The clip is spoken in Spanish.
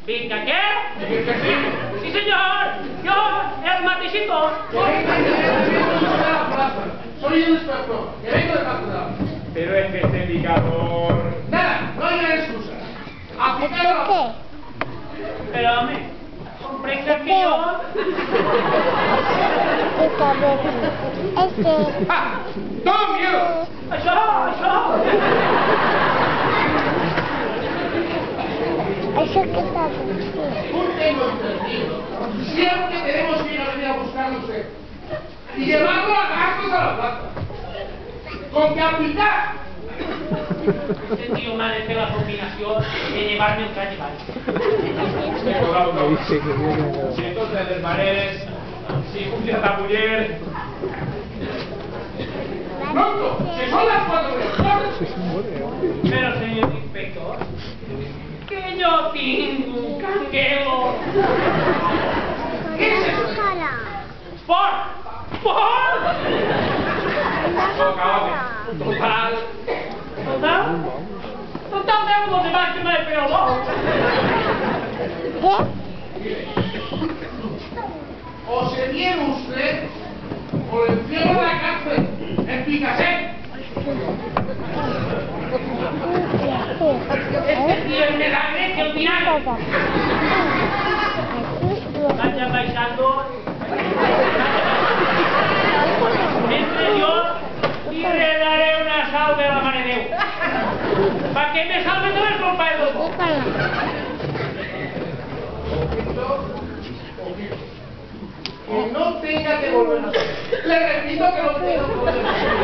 Vinga, què? Sí, senyor. Jo, el mateixito. Soy el inspector, que vengo de capturar. Pero es que este indicador... Nada, no hay excusa. Aplicar la... ¿Qué? Però, home, comprenga que jo... ¡Ah! ¡Todo miedo! Això! ¿Eso qué está diciendo? Un tengo entendido. Siempre tenemos que ir a venir a buscarlo usted. Y llevarlo a gastos a la plaza. Con que aplicar. Este tío m'ha de fer la combinació de llevar-me un cañimal. Si entonces desmanes, si un día está mujer... ¡Pronto! ¡Que son las 4 de la tarde! Però, senyor inspector, que jo tinc un canguelo. ¿Qué es eso? Fort! Total, vemos los demás que me he pegado. O se viene usted, o le encierro la cárcel en Picassé. Este tío es milagre que el vinagre. Vaya baixando. Mentre jo li redaré una salve a la Mare de Déu. Pa que me salve de les compadres del món. Que no tenga que volver a hacer. Le repito que no tenga que volver a hacer.